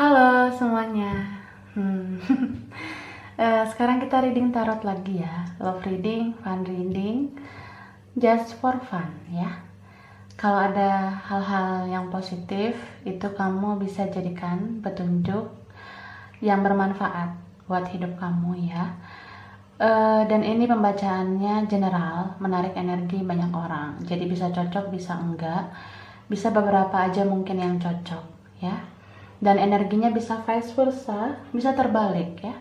Halo semuanya. Hmm. Sekarang kita reading tarot lagi ya. Love reading, fun reading, just for fun ya. Kalau ada hal-hal yang positif, itu kamu bisa jadikan petunjuk yang bermanfaat buat hidup kamu ya. Dan ini pembacaannya general, menarik energi banyak orang. Jadi bisa cocok, bisa enggak. Bisa beberapa aja mungkin yang cocok ya. Dan energinya bisa vice versa, bisa terbalik ya.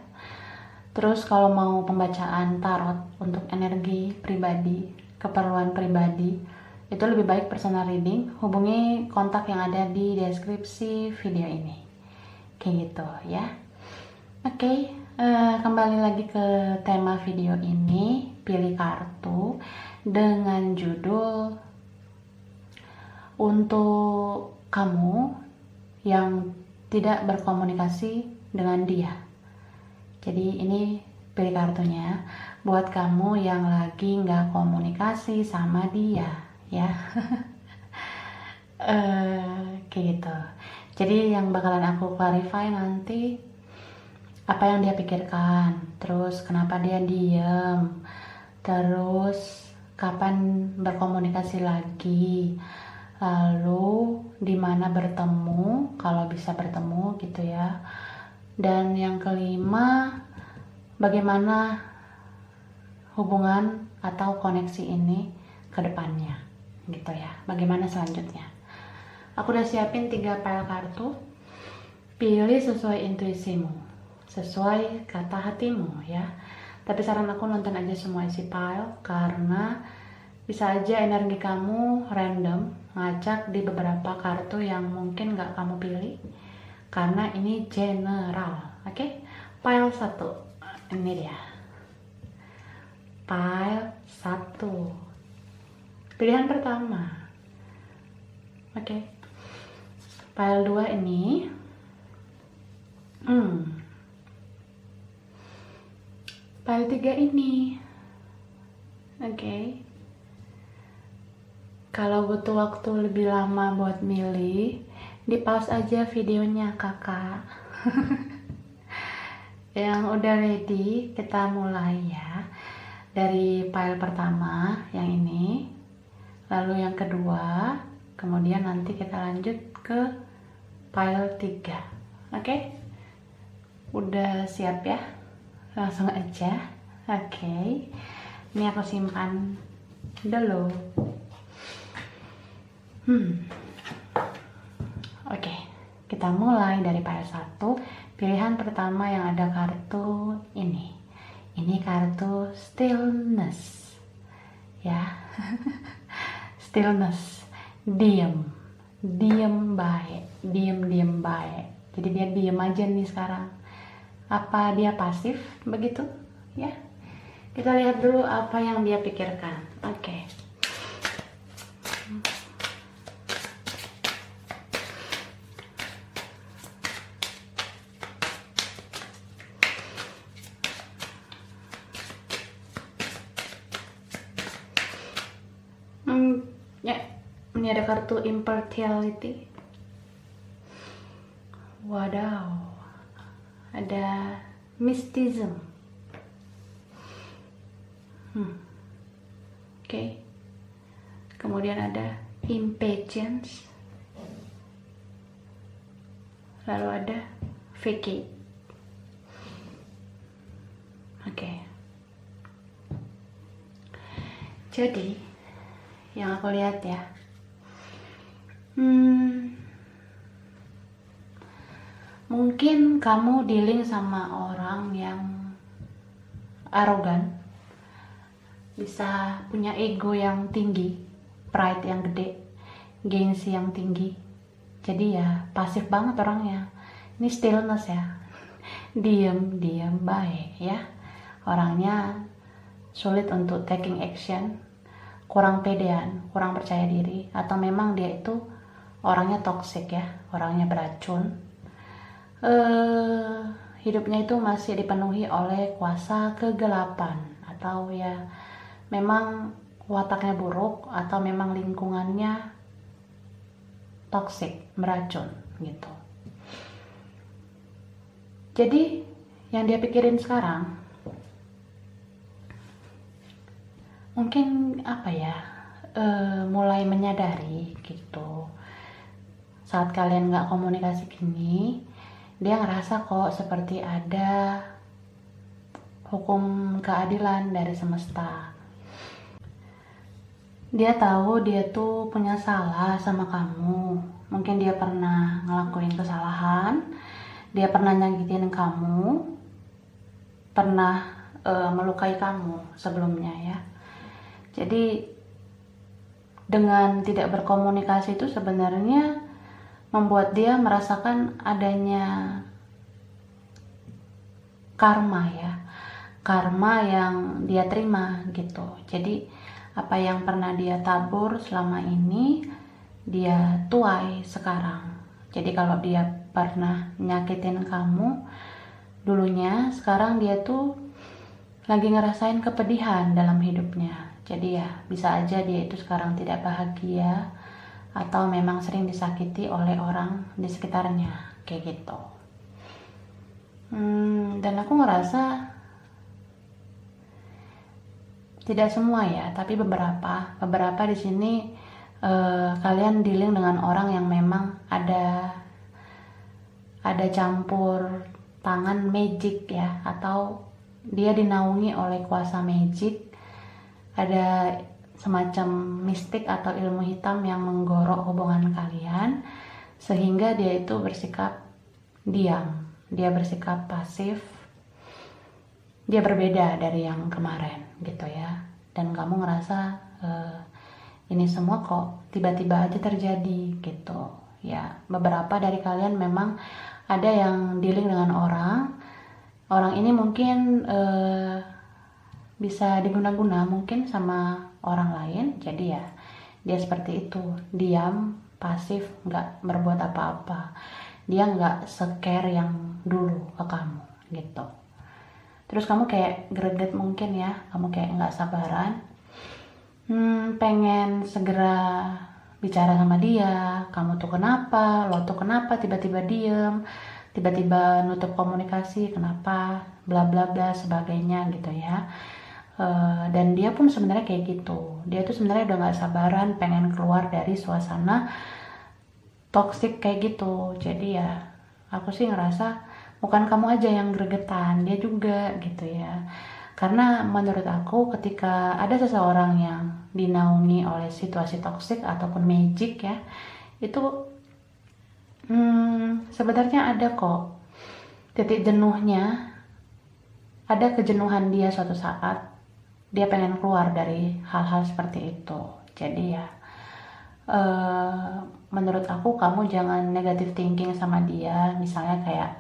Terus kalau mau pembacaan tarot untuk energi pribadi, keperluan pribadi, itu lebih baik personal reading, hubungi kontak yang ada di deskripsi video ini. Kayak gitu ya. Oke, kembali lagi ke tema video ini, pilih kartu dengan judul untuk kamu yang tidak berkomunikasi dengan dia. Jadi ini pilih kartunya buat kamu yang lagi nggak komunikasi sama dia ya. Kayak gitu. Jadi yang bakalan aku clarify nanti apa yang dia pikirkan, terus kenapa dia diem, terus kapan berkomunikasi lagi, lalu di mana bertemu kalau bisa bertemu gitu ya. Dan yang kelima, bagaimana hubungan atau koneksi ini ke depannya gitu ya, bagaimana selanjutnya. Aku udah siapin 3 pile kartu. Pilih sesuai intuisimu, sesuai kata hatimu ya. Tapi saran aku nonton aja semua isi pile, karena bisa aja energi kamu random ngacak di beberapa kartu yang mungkin gak kamu pilih, karena ini general. Oke? Pile 1, ini dia. Pile 1, pilihan pertama. Oke. Pile 2 ini. Pile 3 ini. Oke. Kalau butuh waktu lebih lama buat milih, di pause aja videonya kakak. Yang udah ready, kita mulai ya. Dari pile pertama, yang ini. Lalu yang kedua, kemudian nanti kita lanjut ke pile 3. Oke? Udah siap ya? Langsung aja. Oke. Ini aku simpan dulu. Oke, kita mulai dari pile 1. Pilihan pertama yang ada kartu ini. Ini kartu stillness. Ya. Stillness. Diem baik. Diem baik. Jadi dia diem aja nih sekarang. Apa dia pasif begitu? Ya. Kita lihat dulu apa yang dia pikirkan. Oke. Ya, ini ada kartu impartiality. Wadaw, ada mysticism. Oke. Kemudian ada impatience. Lalu ada vacate. Oke. Jadi yang aku lihat ya, mungkin kamu dealing sama orang yang arogan, bisa punya ego yang tinggi, pride yang gede, gengsi yang tinggi. Jadi ya pasif banget orangnya. Ini stillness ya, diem baik ya. Orangnya sulit untuk taking action, kurang pedean, kurang percaya diri, atau memang dia itu orangnya toxic ya, orangnya beracun. Hidupnya itu masih dipenuhi oleh kuasa kegelapan, atau ya memang wataknya buruk, atau memang lingkungannya toxic, beracun gitu. Jadi yang dia pikirin sekarang mungkin apa ya, mulai menyadari gitu. Saat kalian nggak komunikasi gini, dia ngerasa kok seperti ada hukum keadilan dari semesta. Dia tahu dia tuh punya salah sama kamu. Mungkin dia pernah ngelakuin kesalahan, dia pernah nyakitin kamu, pernah melukai kamu sebelumnya ya. Jadi dengan tidak berkomunikasi itu sebenarnya membuat dia merasakan adanya karma ya, karma yang dia terima gitu. Jadi apa yang pernah dia tabur selama ini dia tuai sekarang. Jadi kalau dia pernah nyakitin kamu dulunya, sekarang dia tuh lagi ngerasain kepedihan dalam hidupnya. Jadi ya bisa aja dia itu sekarang tidak bahagia atau memang sering disakiti oleh orang di sekitarnya kayak gitu. Dan aku ngerasa tidak semua ya, tapi beberapa di sini kalian dealing dengan orang yang memang ada campur tangan magic ya, atau dia dinaungi oleh kuasa magic, ada semacam mistik atau ilmu hitam yang menggorok hubungan kalian sehingga dia itu bersikap diam, dia bersikap pasif, dia berbeda dari yang kemarin gitu ya. Dan kamu ngerasa ini semua kok tiba-tiba aja terjadi gitu ya. Beberapa dari kalian memang ada yang dealing dengan orang ini mungkin bisa diguna-guna mungkin sama orang lain. Jadi ya dia seperti itu, diam, pasif, nggak berbuat apa-apa, dia nggak se-care yang dulu ke kamu gitu. Terus kamu kayak greget mungkin ya, kamu kayak nggak sabaran, pengen segera bicara sama dia. Kamu tuh kenapa, lo tuh kenapa tiba-tiba diem, tiba-tiba nutup komunikasi, kenapa, bla bla bla sebagainya gitu ya. Dan dia pun sebenarnya kayak gitu, dia tuh sebenarnya udah nggak sabaran pengen keluar dari suasana toxic kayak gitu. Jadi ya aku sih ngerasa bukan kamu aja yang gregetan, dia juga gitu ya. Karena menurut aku ketika ada seseorang yang dinaungi oleh situasi toksik ataupun magic ya, itu sebenarnya ada kok titik jenuhnya, ada kejenuhan dia suatu saat, dia pengen keluar dari hal-hal seperti itu. Jadi ya menurut aku kamu jangan negative thinking sama dia, misalnya kayak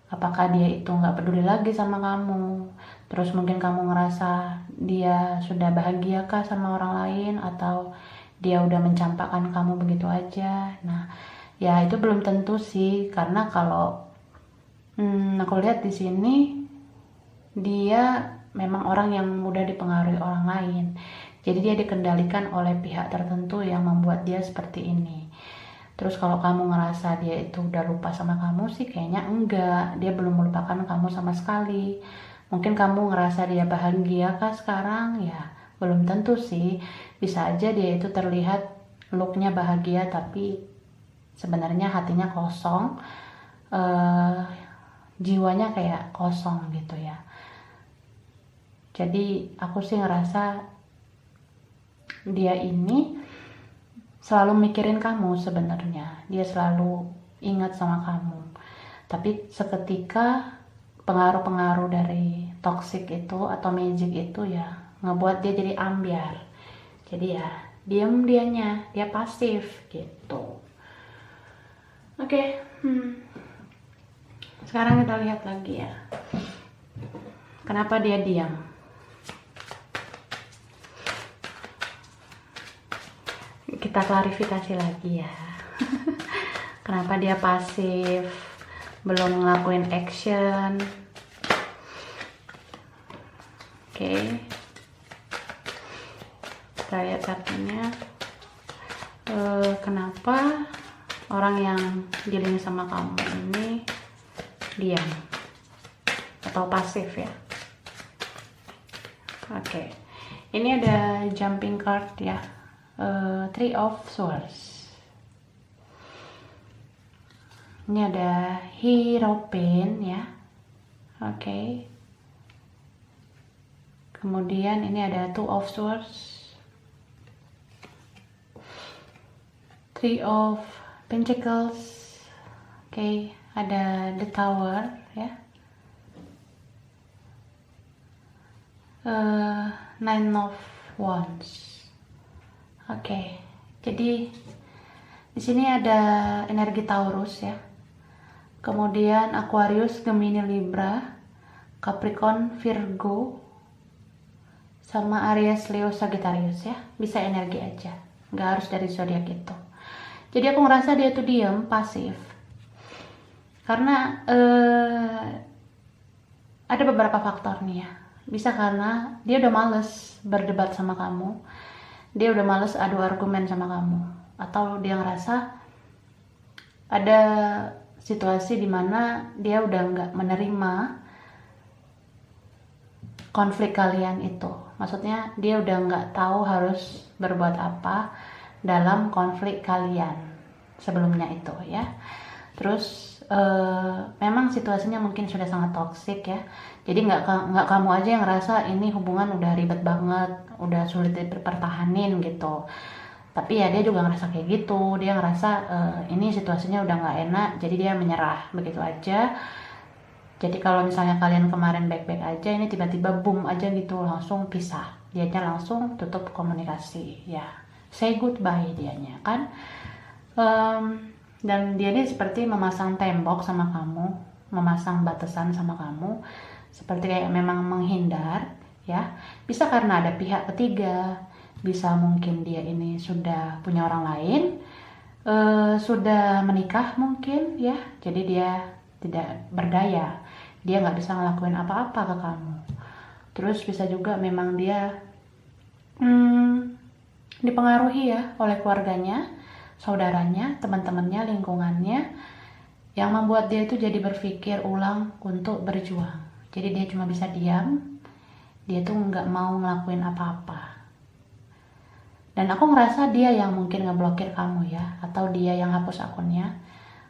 apakah dia itu nggak peduli lagi sama kamu, terus mungkin kamu ngerasa dia sudah bahagiakah sama orang lain, atau dia udah mencampakkan kamu begitu aja. Nah ya itu belum tentu sih, karena kalau aku lihat di sini dia memang orang yang mudah dipengaruhi orang lain. Jadi dia dikendalikan oleh pihak tertentu yang membuat dia seperti ini. Terus kalau kamu ngerasa dia itu udah lupa sama kamu sih kayaknya enggak, dia belum melupakan kamu sama sekali. Mungkin kamu ngerasa dia bahagia kah sekarang? Ya belum tentu sih, bisa aja dia itu terlihat looknya bahagia tapi sebenarnya hatinya kosong, jiwanya kayak kosong gitu ya. Jadi aku sih ngerasa dia ini selalu mikirin kamu sebenarnya, dia selalu ingat sama kamu. Tapi seketika pengaruh-pengaruh dari toxic itu atau magic itu ya ngebuat dia jadi ambyar. Jadi ya diam dianya, dia pasif gitu. Oke, sekarang kita lihat lagi ya, kenapa dia diam. Kita klarifikasi lagi ya. Kenapa dia pasif, belum ngelakuin action. Oke. Kita lihat kartunya. Kenapa orang yang dealing sama kamu ini diam atau pasif ya. Oke. Ini ada jumping card ya. Three of Swords. Ini ada Hierophant ya. Oke. Kemudian ini ada Two of Swords. Three of Pentacles. Oke, ada The Tower ya. Nine of Wands. Oke, jadi di sini ada energi Taurus ya. Kemudian Aquarius, Gemini, Libra, Capricorn, Virgo, sama Aries, Leo, Sagittarius ya. Bisa energi aja, nggak harus dari zodiak itu. Jadi aku ngerasa dia tuh diam, pasif. Karena ada beberapa faktor nih ya. Bisa karena dia udah males berdebat sama kamu, dia udah males adu argumen sama kamu, atau dia ngerasa ada situasi dimana dia udah nggak menerima konflik kalian itu. Maksudnya dia udah nggak tahu harus berbuat apa dalam konflik kalian sebelumnya itu ya. Terus memang situasinya mungkin sudah sangat toksik ya. Jadi nggak kamu aja yang ngerasa ini hubungan udah ribet banget, udah sulit dipertahanin gitu. Tapi ya dia juga ngerasa kayak gitu. Dia ngerasa ini situasinya udah nggak enak, jadi dia menyerah begitu aja. Jadi kalau misalnya kalian kemarin baik-baik aja, ini tiba-tiba boom aja gitu, langsung pisah. Dianya langsung tutup komunikasi ya. Say goodbye dianya kan. Dan dia ini seperti memasang tembok sama kamu, memasang batasan sama kamu, seperti kayak memang menghindar ya. Bisa karena ada pihak ketiga, bisa mungkin dia ini sudah punya orang lain, sudah menikah mungkin ya. Jadi dia tidak berdaya, dia nggak bisa ngelakuin apa-apa ke kamu. Terus bisa juga memang dia dipengaruhi ya oleh keluarganya, saudaranya, teman-temannya, lingkungannya, yang membuat dia itu jadi berpikir ulang untuk berjuang. Jadi dia cuma bisa diam, dia tuh nggak mau ngelakuin apa-apa. Dan aku ngerasa dia yang mungkin ngeblokir kamu ya, atau dia yang hapus akunnya,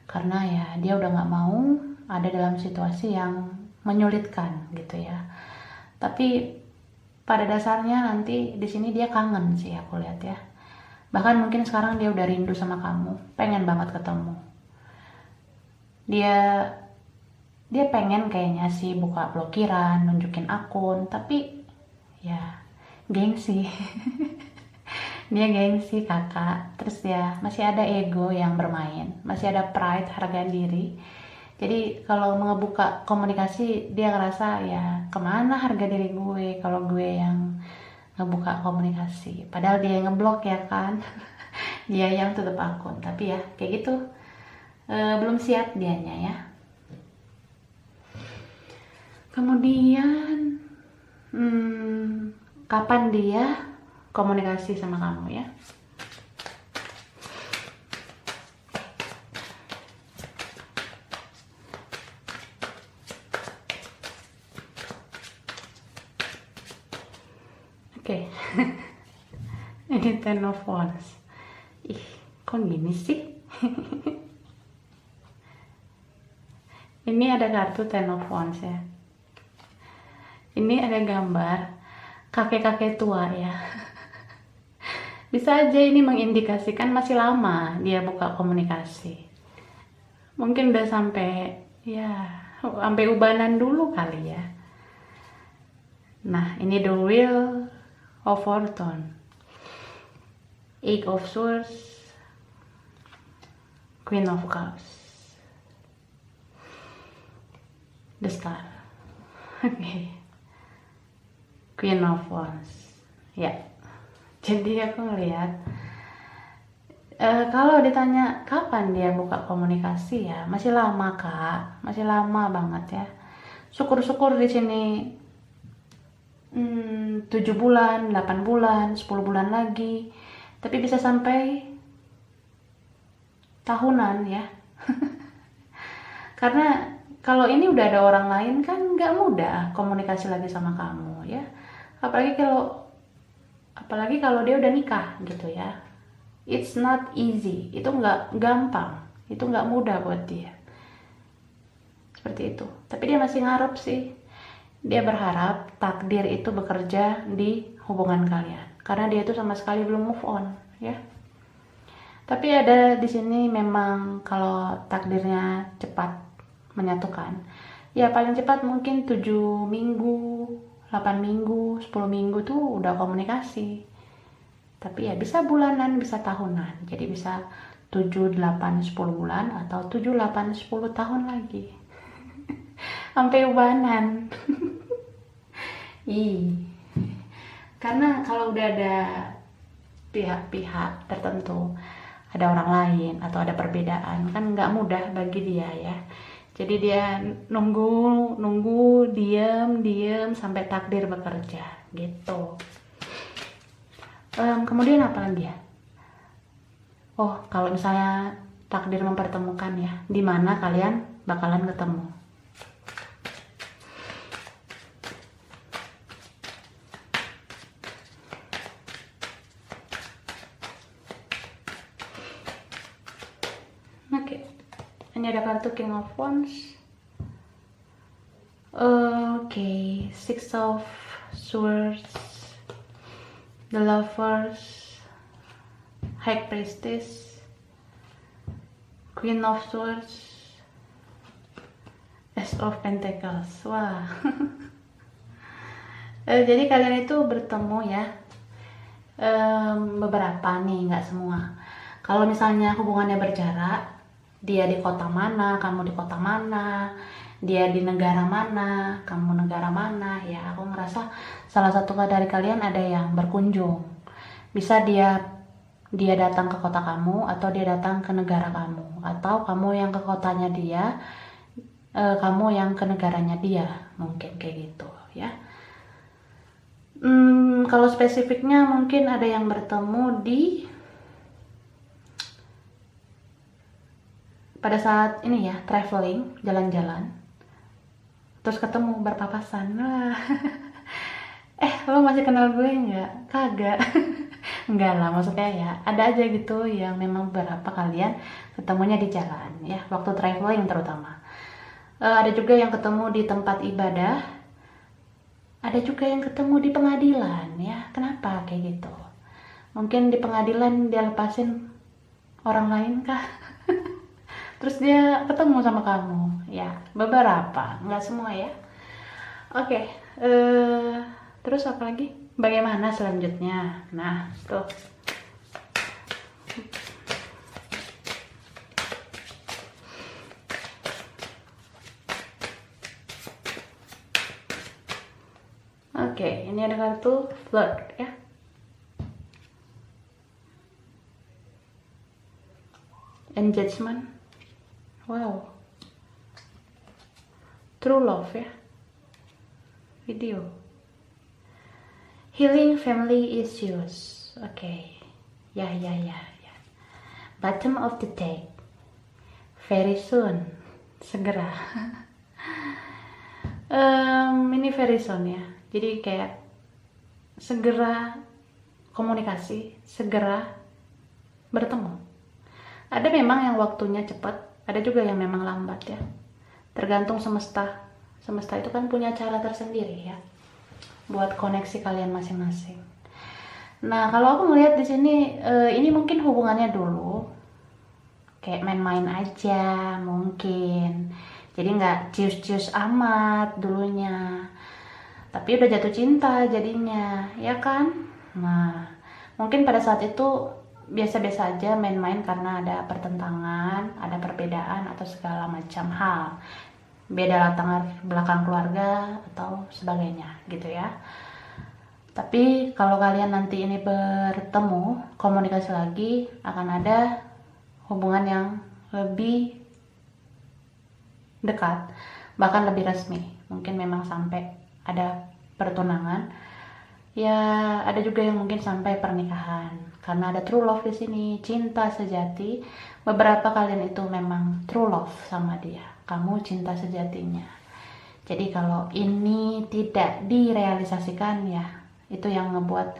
karena ya dia udah nggak mau ada dalam situasi yang menyulitkan gitu ya. Tapi pada dasarnya nanti di sini dia kangen sih aku lihat ya. Bahkan mungkin sekarang dia udah rindu sama kamu, pengen banget ketemu. Dia pengen kayaknya sih buka blokiran, nunjukin akun, tapi ya gengsi. Dia gengsi kakak, terus ya masih ada ego yang bermain, masih ada pride, harga diri. Jadi kalau ngebuka komunikasi dia ngerasa ya kemana harga diri gue kalau gue yang ngebuka komunikasi, padahal dia yang ngeblok ya kan. Dia yang tutup akun, tapi ya kayak gitu, belum siap dianya ya. Kemudian kapan dia komunikasi sama kamu ya? Oke. Ini Ten of Wands. Ih, kok gini sih? Ini ada kartu Ten of Wands ya. Ini ada gambar kakek-kakek tua ya. Bisa aja ini mengindikasikan masih lama dia buka komunikasi. Mungkin udah sampai ubanan dulu kali ya. Nah, ini the Wheel of Fortune, Eight of Swords, Queen of Cups, the Star. Oke. Queen of Wands ya. Jadi aku ngelihat kalau ditanya kapan dia buka komunikasi ya masih lama kak, masih lama banget ya. Syukur-syukur di sini 7 bulan, 8 bulan, 10 bulan lagi, tapi bisa sampai tahunan ya. Karena kalau ini udah ada orang lain kan nggak mudah komunikasi lagi sama kamu ya. Apalagi kalau dia udah nikah gitu ya. It's not easy, itu nggak gampang, itu nggak mudah buat dia. Seperti itu. Tapi dia masih ngarep sih. Dia berharap takdir itu bekerja di hubungan kalian. Karena dia itu sama sekali belum move on, ya. Tapi ada di sini memang kalau takdirnya cepat menyatukan, ya paling cepat mungkin 7 minggu, 8 minggu, 10 minggu tuh udah komunikasi. Tapi ya bisa bulanan, bisa tahunan. Jadi bisa 7, 8, 10 bulan atau 7, 8, 10 tahun lagi. Sampai ubanan. Karena kalau udah ada pihak-pihak tertentu, ada orang lain atau ada perbedaan, kan nggak mudah bagi dia ya. Jadi dia nunggu, diam sampai takdir bekerja gitu. Kemudian apa lagi ya? Oh, kalau misalnya takdir mempertemukan ya, di mana kalian bakalan ketemu. Oke, ini ada kartu King of Wands. Oke, Six of Swords, The Lovers, High Priestess, Queen of Swords, Ace of Pentacles. Wah. Jadi kalian itu bertemu ya. Beberapa nih, nggak semua. Kalau misalnya hubungannya berjarak, dia di kota mana, kamu di kota mana, dia di negara mana, kamu negara mana, ya aku ngerasa salah satu dari kalian ada yang berkunjung. Bisa dia datang ke kota kamu, atau dia datang ke negara kamu, atau kamu yang ke kotanya dia, kamu yang ke negaranya dia, mungkin kayak gitu ya. Kalau spesifiknya mungkin ada yang bertemu pada saat ini ya, traveling, jalan-jalan, terus ketemu berpapasan. Wah. Lo masih kenal gue nggak? Kagak. Enggak lah, maksudnya ya ada aja gitu yang memang beberapa kalian ketemunya di jalan ya, waktu traveling terutama. Ada juga yang ketemu di tempat ibadah, ada juga yang ketemu di pengadilan ya. Kenapa kayak gitu? Mungkin di pengadilan dia lepasin orang lain kah? Terus dia ketemu sama kamu ya, beberapa, nggak semua ya. Oke, terus apa lagi? Bagaimana selanjutnya? Nah, tuh. Oke, ini ada kartu flirt ya. Engagement. Wow. True love ya. Video. Healing family issues. Oke. Ya. Bottom of the deck. Very soon. Segera. Ini very soon ya. Jadi kayak segera komunikasi, segera bertemu. Ada memang yang waktunya cepat, ada juga yang memang lambat ya. Tergantung semesta. Semesta itu kan punya cara tersendiri ya, buat koneksi kalian masing-masing. Nah, kalau aku melihat di sini, ini mungkin hubungannya dulu kayak main-main aja mungkin. Jadi nggak cius-cius amat dulunya. Tapi udah jatuh cinta jadinya, ya kan? Nah, mungkin pada saat itu biasa-biasa aja main-main karena ada pertentangan, ada perbedaan atau segala macam hal. Beda latar belakang keluarga atau sebagainya gitu ya. Tapi kalau kalian nanti ini bertemu, komunikasi lagi, akan ada hubungan yang lebih dekat, bahkan lebih resmi. Mungkin memang sampai ada pertunangan. Ya, ada juga yang mungkin sampai pernikahan. Karena ada true love di sini, cinta sejati. Beberapa kalian itu memang true love sama dia. kamu cinta sejatinya. Jadi kalau ini tidak direalisasikan ya, itu yang ngebuat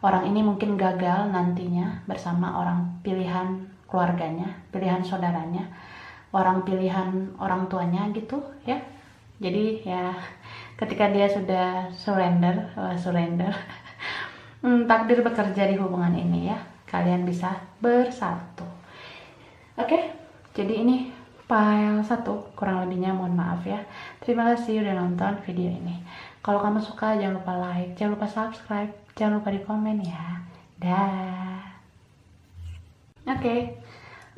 orang ini mungkin gagal nantinya bersama orang pilihan keluarganya, pilihan saudaranya, orang pilihan orang tuanya gitu ya. Jadi ya ketika dia sudah surrender takdir bekerja di hubungan ini ya, kalian bisa bersatu. Oke, jadi ini file 1, kurang lebihnya mohon maaf ya. Terima kasih udah nonton video ini. Kalau kamu suka jangan lupa like, jangan lupa subscribe, jangan lupa di komen ya. Dah. Oke,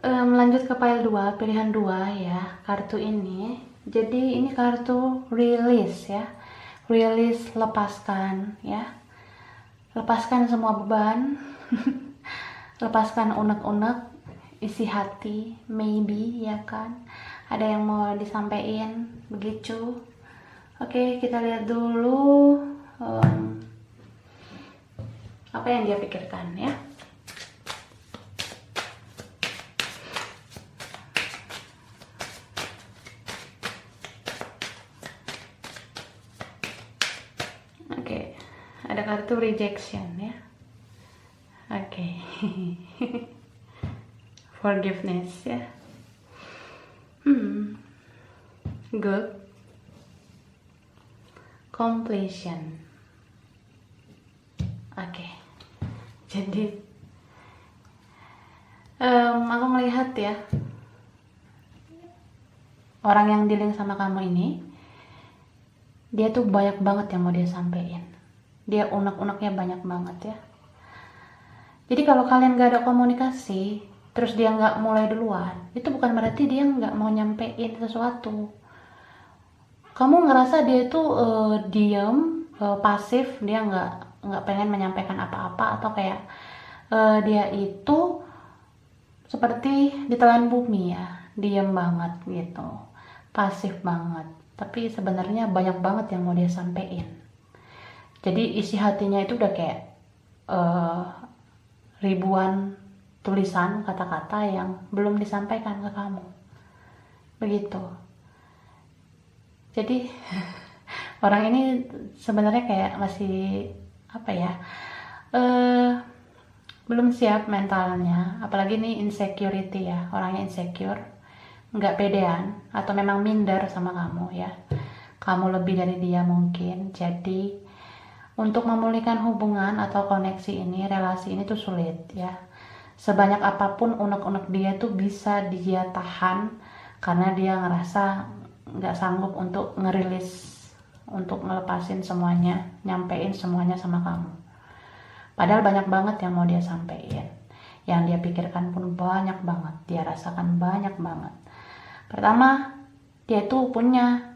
lanjut ke file 2, pilihan 2 ya, kartu ini. Jadi ini kartu release ya, release, lepaskan ya, lepaskan semua beban, lepaskan unek-unek, isi hati, maybe ya kan, ada yang mau disampaikan begitu. Oke, kita lihat dulu apa yang dia pikirkan ya. Oke, ada kartu rejection ya. Oke. Forgiveness ya. Good. Completion. Oke. Jadi aku melihat ya, orang yang dealing sama kamu ini, dia tuh banyak banget yang mau dia sampein. Dia unek-uneknya banyak banget ya. Jadi kalau kalian gak ada komunikasi, terus dia nggak mulai duluan, itu bukan berarti dia nggak mau nyampein sesuatu. Kamu ngerasa dia itu diam, pasif, dia nggak pengen menyampaikan apa-apa, atau kayak dia itu seperti ditelan bumi ya, diam banget gitu, pasif banget. Tapi sebenarnya banyak banget yang mau dia sampein. Jadi isi hatinya itu udah kayak ribuan tulisan kata-kata yang belum disampaikan ke kamu, begitu. Jadi orang ini sebenarnya kayak masih apa ya, belum siap mentalnya, apalagi nih insecurity ya, orangnya insecure, nggak pedean, atau memang minder sama kamu ya, kamu lebih dari dia mungkin. Jadi untuk memulihkan hubungan atau koneksi ini, relasi ini tuh sulit ya. Sebanyak apapun unek-unek dia tuh bisa dia tahan, karena dia ngerasa nggak sanggup untuk ngerilis, untuk ngelepasin semuanya, nyampein semuanya sama kamu. Padahal banyak banget yang mau dia sampein, yang dia pikirkan pun banyak banget, dia rasakan banyak banget. Pertama, dia tuh punya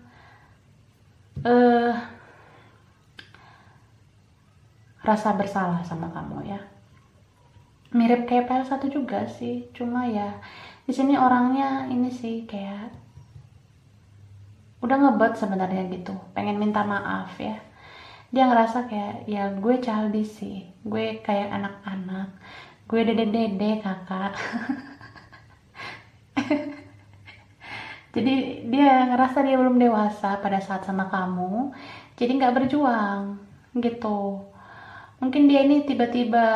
rasa bersalah sama kamu ya. Mirip kayak file 1 juga sih, cuma ya di sini orangnya ini sih kayak udah ngebet sebenarnya gitu, pengen minta maaf ya. Dia ngerasa kayak ya gue childish sih, gue kayak anak-anak, gue dede-dede kakak. Jadi dia ngerasa dia belum dewasa pada saat sama kamu, jadi nggak berjuang gitu. Mungkin dia ini tiba-tiba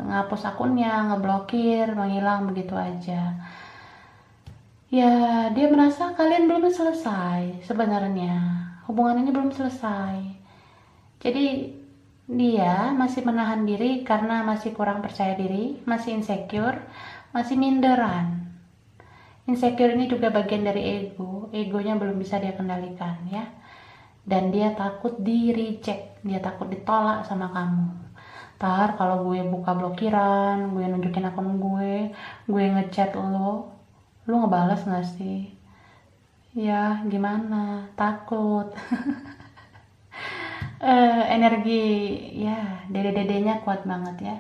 ngapus akunnya, ngeblokir, menghilang begitu aja. Ya, dia merasa kalian belum selesai sebenarnya. Hubungan ini belum selesai. Jadi dia masih menahan diri karena masih kurang percaya diri, masih insecure, masih minderan. Insecure ini juga bagian dari ego. Egonya belum bisa dia kendalikan ya. Dan dia takut di reject, dia takut ditolak sama kamu. Ntar kalau gue buka blokiran, gue nunjukin akun gue ngechat lo ngebales gak sih? Ya gimana, takut. Energi ya dede-dedenya kuat banget ya.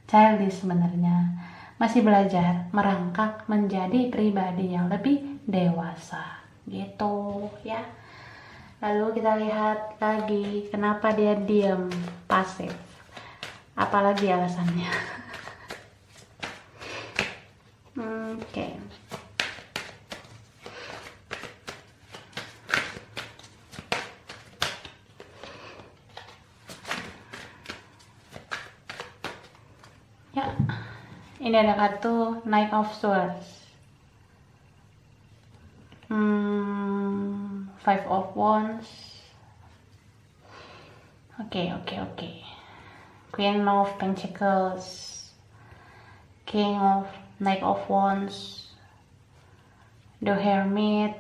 Childish sebenarnya, masih belajar merangkak menjadi pribadi yang lebih dewasa gitu ya. Lalu kita lihat lagi kenapa dia diam, pasif. Apalagi alasannya. Oke. Ya, ini ada kartu Knight of Swords, Five of Wands. Oke. Queen of Pentacles, King of Knight of Wands, The Hermit,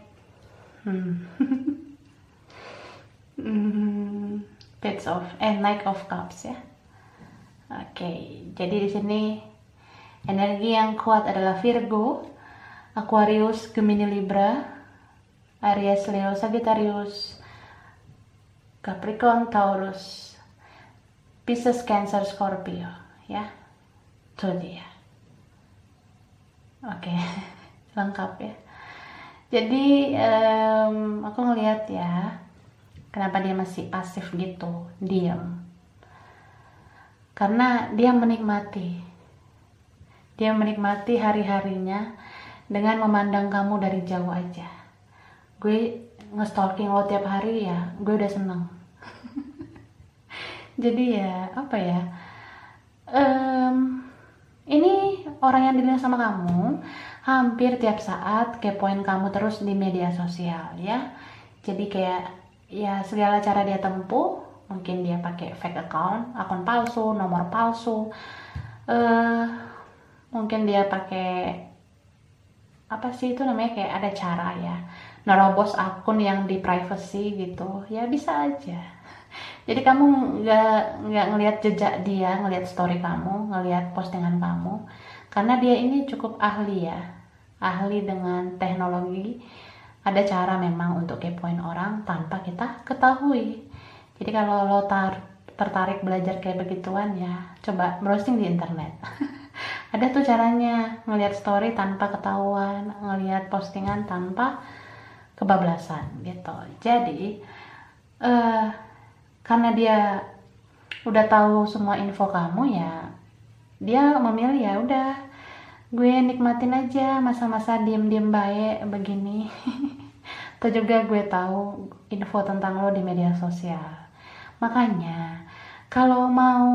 Page of Knight of Cups ya. Oke, jadi di sini energi yang kuat adalah Virgo, Aquarius, Gemini, Libra, Aries, Leo, Sagittarius, Capricorn, Taurus, Pisces, Cancer, Scorpio ya. Itu dia. Oke. Lengkap ya. Jadi aku ngelihat ya, kenapa dia masih pasif gitu, diam. Karena dia menikmati hari-harinya dengan memandang kamu dari jauh aja. Gue nge-stalking lo tiap hari ya, gue udah seneng. Jadi ya, apa ya, ini orang yang dilihat sama kamu hampir tiap saat kepoin kamu terus di media sosial ya. Jadi kayak ya segala cara dia tempuh, mungkin dia pakai fake account, akun palsu, nomor palsu, mungkin dia pakai apa sih itu namanya, kayak ada cara ya, nerobos akun yang di privacy gitu ya, bisa aja. Jadi kamu nggak ngelihat jejak dia, ngelihat story kamu, ngelihat postingan kamu, karena dia ini cukup ahli ya, ahli dengan teknologi. Ada cara memang untuk kepoin orang tanpa kita ketahui. Jadi kalau lo tertarik belajar kayak begituan ya, coba browsing di internet. Ada tuh caranya, ngelihat story tanpa ketahuan, ngelihat postingan tanpa kebablasan gitu. Jadi karena dia udah tahu semua info kamu ya, dia memilih ya udah, gue nikmatin aja masa-masa diem-diem baik begini. Atau juga gue tahu info tentang lo di media sosial. Makanya kalau mau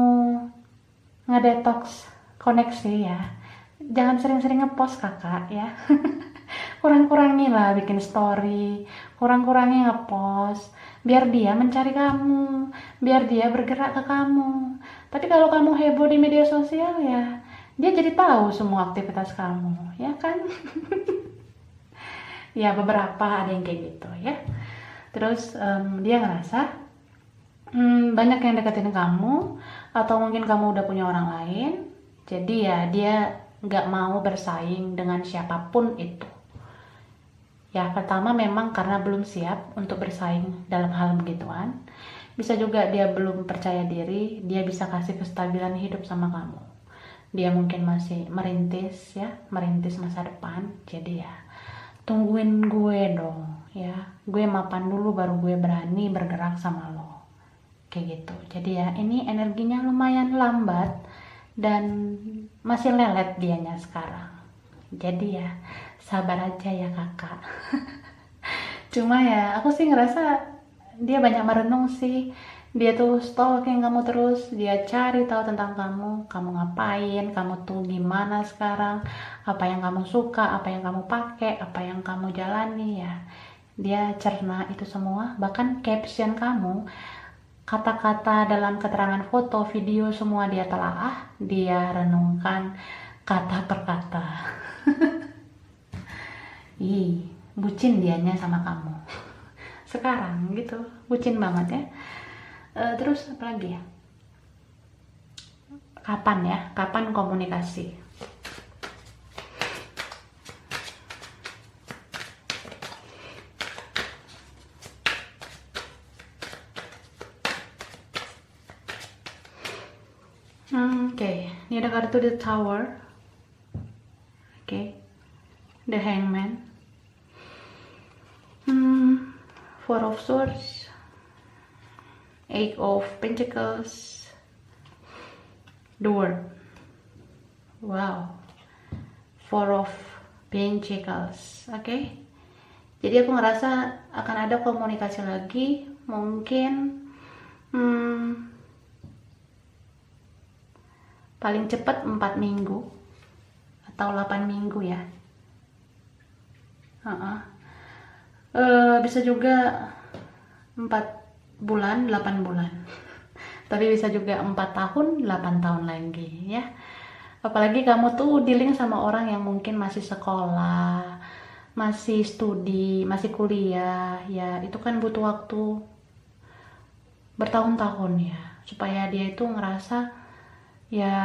ngedetox koneksi ya, jangan sering-sering ngepost kakak ya. Kurang-kurangi lah bikin story, kurang-kurangi ngepost, biar dia mencari kamu, biar dia bergerak ke kamu. Tapi kalau kamu heboh di media sosial ya, dia jadi tahu semua aktivitas kamu, ya kan? Ya beberapa ada yang kayak gitu ya. Terus dia ngerasa banyak yang deketin kamu, atau mungkin kamu udah punya orang lain. Jadi ya dia nggak mau bersaing dengan siapapun itu. Ya pertama memang karena belum siap untuk bersaing dalam hal begituan. Bisa juga dia belum percaya diri, dia bisa kasih kestabilan hidup sama kamu. Dia mungkin masih merintis masa depan. Jadi ya tungguin gue dong ya, gue mapan dulu baru gue berani bergerak sama lo, kayak gitu. Jadi ya ini energinya lumayan lambat dan masih lelet dianya sekarang. Jadi ya sabar aja ya kakak. Cuma ya aku sih ngerasa dia banyak merenung sih. Dia tuh stalking kamu terus, dia cari tahu tentang kamu ngapain, kamu tuh gimana sekarang, apa yang kamu suka, apa yang kamu pakai, apa yang kamu jalani ya. Dia cerna itu semua, bahkan caption kamu, kata-kata dalam keterangan foto, video semua dia telaah, dia renungkan kata per kata. Ih, bucin dianya sama kamu. Sekarang gitu, bucin banget ya. Terus apa lagi ya? Kapan komunikasi? Oke. Ini ada kartu The Tower. Oke. The Hangman. Four of Swords, Eight of Pentacles, the World. Wow. Four of Pentacles. Oke. Jadi aku ngerasa akan ada komunikasi lagi, mungkin paling cepat 4 minggu atau 8 minggu ya. Bisa juga 4 bulan 8 bulan tapi bisa juga 4 tahun 8 tahun lagi ya. Apalagi kamu tuh dealing sama orang yang mungkin masih sekolah, masih studi, masih kuliah ya, itu kan butuh waktu bertahun-tahun ya, supaya dia itu ngerasa ya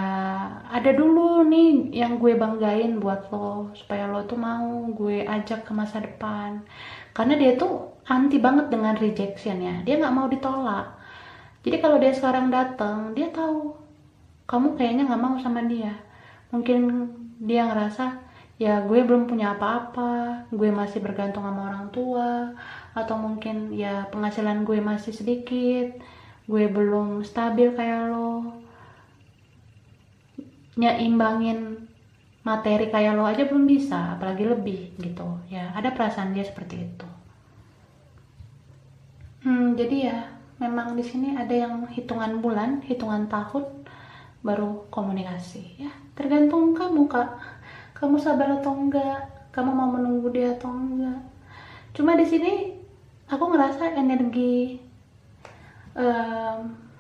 ada dulu nih yang gue banggain buat lo, supaya lo tuh mau gue ajak ke masa depan. Karena dia tuh anti banget dengan rejection ya, dia nggak mau ditolak. Jadi kalau dia sekarang datang, dia tahu kamu kayaknya nggak mau sama dia. Mungkin dia ngerasa ya gue belum punya apa-apa, gue masih bergantung sama orang tua, atau mungkin ya penghasilan gue masih sedikit, gue belum stabil kayak lo, nyeimbangin materi kayak lo aja belum bisa, apalagi lebih gitu ya. Ada perasaan dia seperti itu. Jadi ya memang di sini ada yang hitungan bulan, hitungan tahun baru komunikasi ya. Tergantung kamu kak, kamu sabar atau enggak, kamu mau menunggu dia atau enggak. Cuma di sini aku ngerasa energi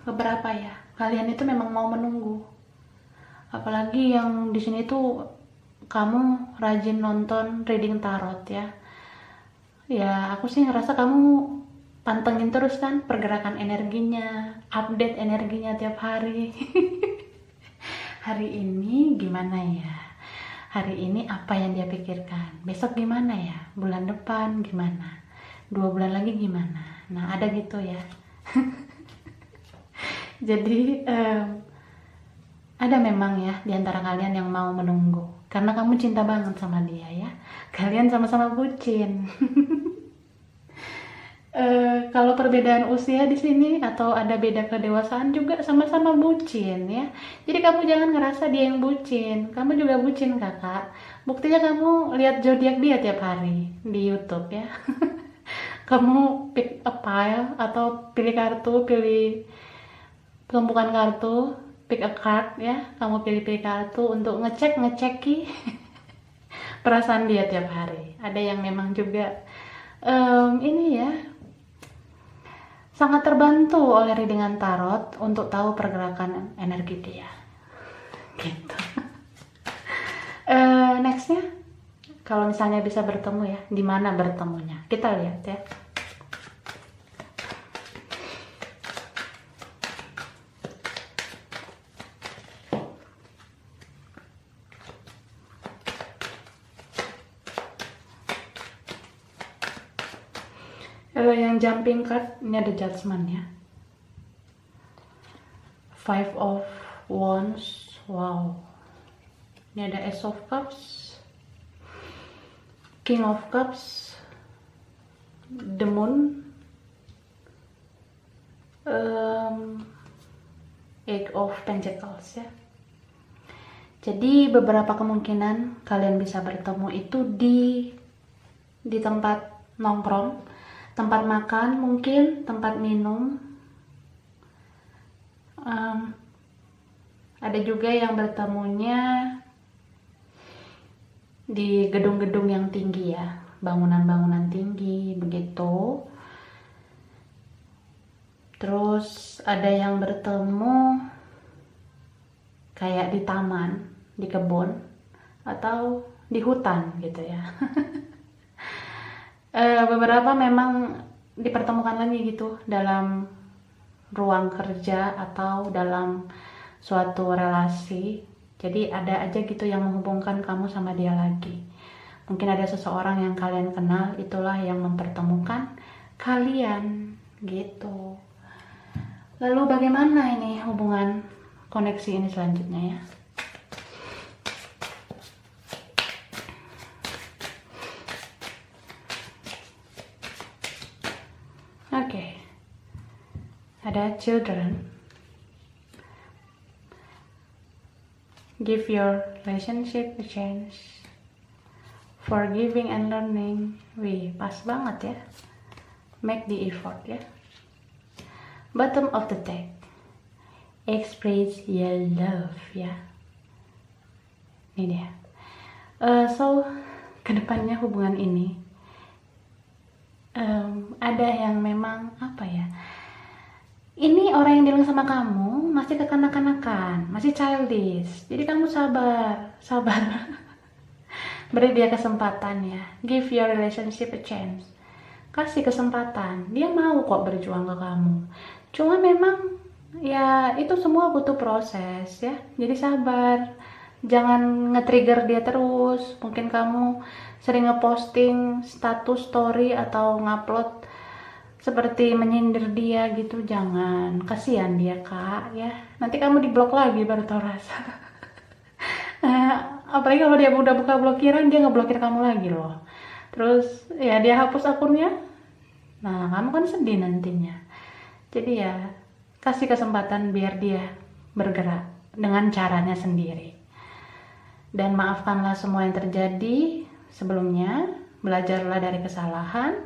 beberapa ya, kalian itu memang mau menunggu. Apalagi yang di sini tuh kamu rajin nonton reading tarot ya. Ya aku sih ngerasa kamu pantengin terus kan pergerakan energinya, update energinya tiap hari. Hari ini gimana ya? Hari ini apa yang dia pikirkan? Besok gimana ya? Bulan depan gimana? 2 bulan lagi gimana? Nah ada gitu ya. Jadi ada memang ya diantara kalian yang mau menunggu karena kamu cinta banget sama dia ya. Kalian sama-sama bucin. Kalau perbedaan usia di sini atau ada beda kedewasaan juga sama-sama bucin ya. Jadi kamu jangan ngerasa dia yang bucin, kamu juga bucin kakak. Buktinya kamu lihat zodiak dia tiap hari di YouTube ya. Kamu pick a pile atau pilih kartu, pilih tumpukan kartu, pick a card ya. Kamu pilih-pilih kartu untuk ngeceki perasaan dia tiap hari. Ada yang memang juga ini ya, sangat terbantu oleh readingan tarot untuk tahu pergerakan energi dia gitu. Nextnya kalau misalnya bisa bertemu ya, di mana bertemunya kita lihat ya. Yang jumping card ini ada Judgment ya, 5 of Wands, wow. Ini ada Ace of Cups, King of Cups, The Moon, Eight of Pentacles ya. Jadi beberapa kemungkinan kalian bisa bertemu itu di tempat nongkrong, tempat makan, mungkin tempat minum. Ada juga yang bertemunya di gedung-gedung yang tinggi ya, bangunan-bangunan tinggi begitu. Terus ada yang bertemu kayak di taman, di kebun, atau di hutan gitu ya. Beberapa memang dipertemukan lagi gitu dalam ruang kerja atau dalam suatu relasi. Jadi ada aja gitu yang menghubungkan kamu sama dia lagi. Mungkin ada seseorang yang kalian kenal, itulah yang mempertemukan kalian gitu. Lalu bagaimana ini hubungan koneksi ini selanjutnya ya? Oke. Ada children. Give your relationship a chance. Forgiving and learning. Wih, pas banget ya. Make the effort ya. Bottom of the deck. express your love ya. Ini dia. So kedepannya hubungan ini ada yang memang apa ya, ini orang yang dealing sama kamu masih kekanak-kanakan, masih childish, jadi kamu sabar beri dia kesempatan ya, give your relationship a chance, kasih kesempatan, dia mau kok berjuang ke kamu, cuma memang ya itu semua butuh proses ya, jadi sabar, jangan nge-trigger dia terus. Mungkin kamu sering ngeposting status story atau ngupload seperti menyindir dia gitu, jangan, kasihan dia kak ya, nanti kamu diblok lagi baru tau rasa. Apalagi kalau dia udah buka blokiran, dia ngeblokir kamu lagi loh, terus ya dia hapus akunnya, nah kamu kan sedih nantinya. Jadi ya kasih kesempatan biar dia bergerak dengan caranya sendiri, dan maafkanlah semua yang terjadi sebelumnya, belajarlah dari kesalahan,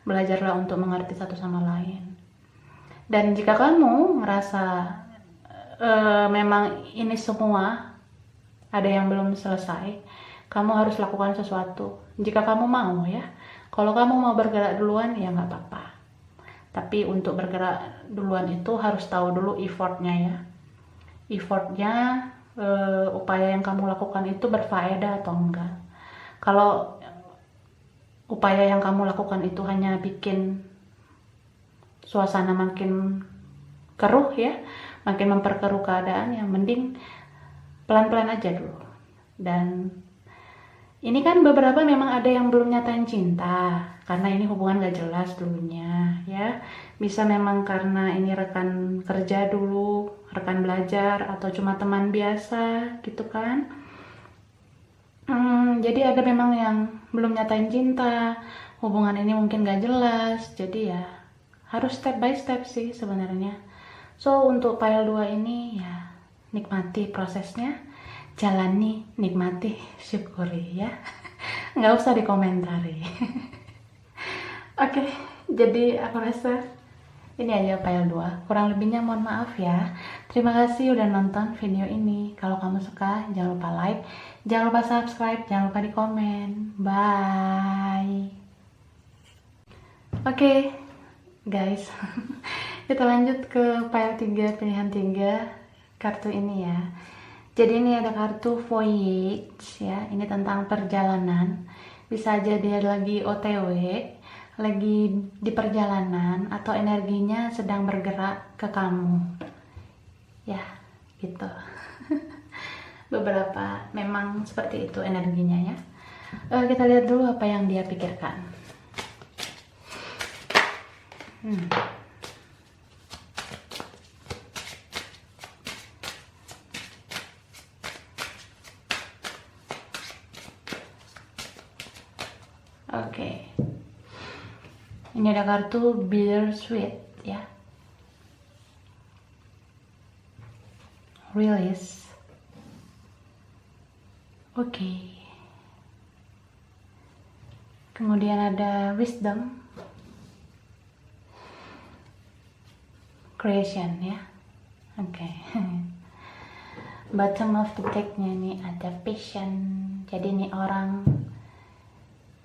belajarlah untuk mengerti satu sama lain. Dan jika kamu merasa memang ini semua ada yang belum selesai, kamu harus lakukan sesuatu. Jika kamu mau ya, kalau kamu mau bergerak duluan ya nggak apa-apa. Tapi untuk bergerak duluan itu harus tahu dulu effortnya ya. Effortnya, upaya yang kamu lakukan itu berfaedah atau enggak. Kalau upaya yang kamu lakukan itu hanya bikin suasana makin keruh ya, makin memperkeruh keadaan, yang mending pelan-pelan aja dulu. Dan ini kan beberapa memang ada yang belum nyatain cinta karena ini hubungan gak jelas dulunya ya, bisa memang karena ini rekan kerja dulu, rekan belajar, atau cuma teman biasa gitu kan. Jadi ada memang yang belum nyatain cinta, hubungan ini mungkin gak jelas, jadi ya harus step by step sih sebenarnya. So untuk file 2 ini ya nikmati prosesnya, jalani, nikmati, syukuri ya. Nggak usah dikomentari. Oke, jadi aku rasa ini aja file 2. Kurang lebihnya mohon maaf ya. Terima kasih udah nonton video ini. Kalau kamu suka, jangan lupa like, jangan lupa subscribe, jangan lupa di komen. Bye. Oke, guys. Kita lanjut ke file 3, pilihan 3 kartu ini ya. Jadi ini ada kartu voyage ya. Ini tentang perjalanan. Bisa aja dia lagi OTW, lagi di perjalanan, atau energinya sedang bergerak ke kamu ya gitu. Beberapa memang seperti itu energinya ya. Kita lihat dulu apa yang dia pikirkan. Oke. Ini ada kartu bittersweet ya. Release. Oke. Kemudian ada wisdom. Creation ya. Oke. Bottom of the deck-nya ini ada passion. Jadi ini orang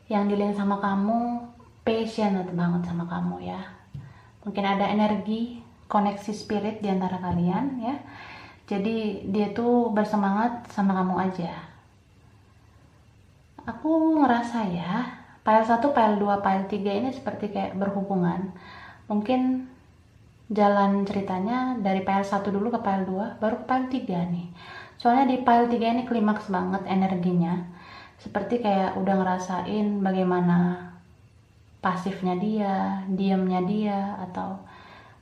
yang dealing sama kamu passionate banget sama kamu ya. Mungkin ada energi, koneksi spirit di antara kalian ya. Jadi dia tuh bersemangat sama kamu aja. Aku ngerasa ya, file 1, file 2, file 3 ini seperti kayak berhubungan. Mungkin jalan ceritanya dari file 1 dulu ke file 2, baru ke file 3 nih. Soalnya di file 3 ini klimaks banget energinya. Seperti kayak udah ngerasain bagaimana pasifnya dia, diamnya dia, atau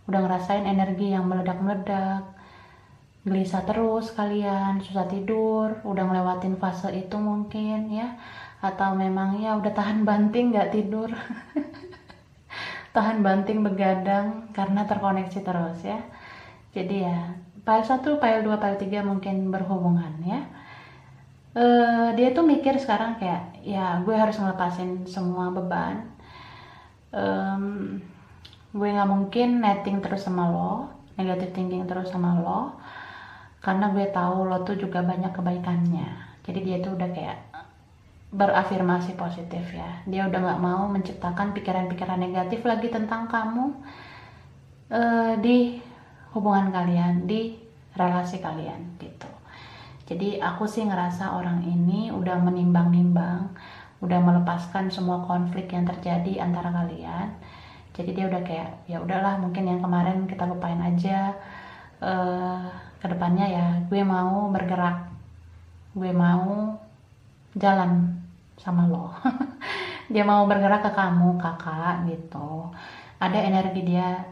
udah ngerasain energi yang meledak-meledak, gelisah terus kalian, susah tidur, udah ngelewatin fase itu mungkin ya, atau memang ya udah tahan banting gak tidur. Tahan banting begadang karena terkoneksi terus ya. Jadi ya file 1, file 2, file 3 mungkin berhubungan ya. Dia tuh mikir sekarang kayak ya gue harus ngelepasin semua beban, gue nggak mungkin netting terus sama lo, negative thinking terus sama lo, karena gue tahu lo tuh juga banyak kebaikannya. Jadi dia tuh udah kayak berafirmasi positif ya, dia udah nggak mau menciptakan pikiran-pikiran negatif lagi tentang kamu di hubungan kalian, di relasi kalian gitu. Jadi aku sih ngerasa orang ini udah menimbang-nimbang, udah melepaskan semua konflik yang terjadi antara kalian. Jadi dia udah kayak ya udahlah, mungkin yang kemarin kita lupain aja. Kedepannya ya gue mau bergerak, gue mau jalan sama lo. Dia mau bergerak ke kamu kakak gitu. Ada energi dia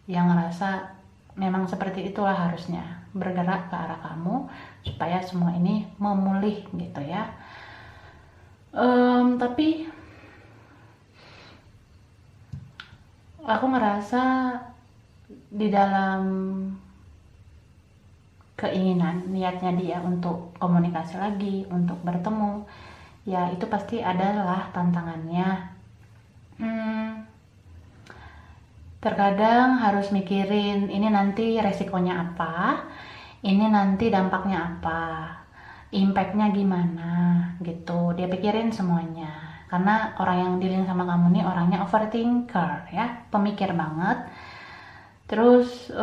yang ngerasa memang seperti itulah harusnya, bergerak ke arah kamu supaya semua ini memulih gitu ya. Tapi aku ngerasa di dalam keinginan niatnya dia untuk komunikasi lagi, untuk bertemu, ya itu pasti adalah tantangannya. Terkadang harus mikirin ini nanti resikonya apa, ini nanti dampaknya apa, impactnya gimana gitu. Dia pikirin semuanya, karena orang yang dealing sama kamu nih orangnya overthinker ya, pemikir banget. Terus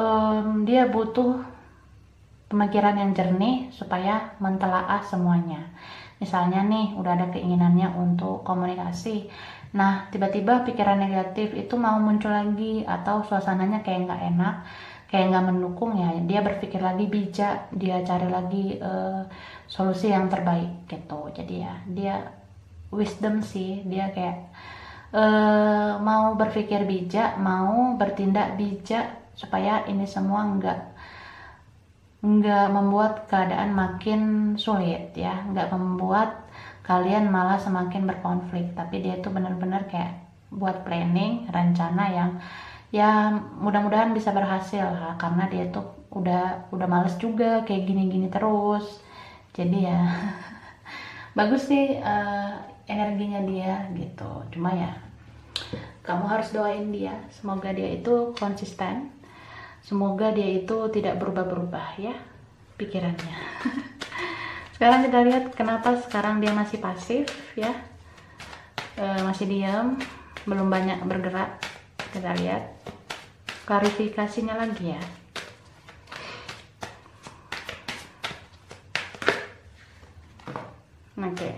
dia butuh pemikiran yang jernih supaya mentelaah semuanya. Misalnya nih udah ada keinginannya untuk komunikasi, nah tiba-tiba pikiran negatif itu mau muncul lagi, atau suasananya kayak nggak enak, kayak nggak mendukung ya, dia berpikir lagi bijak, dia cari lagi solusi yang terbaik gitu. Jadi ya dia wisdom sih, dia kayak mau berpikir bijak, mau bertindak bijak supaya ini semua nggak membuat keadaan makin sulit ya, nggak membuat kalian malah semakin berkonflik. Tapi dia tuh benar-benar kayak buat planning, rencana yang ya mudah-mudahan bisa berhasil ya, karena dia tuh udah males juga kayak gini-gini terus. Jadi ya bagus sih energinya dia gitu. Cuma ya kamu harus doain dia, semoga dia itu konsisten, semoga dia itu tidak berubah-berubah ya pikirannya. Sekarang kita lihat kenapa sekarang dia masih pasif ya, masih diam, belum banyak bergerak. Kita lihat klarifikasinya lagi ya. Oke.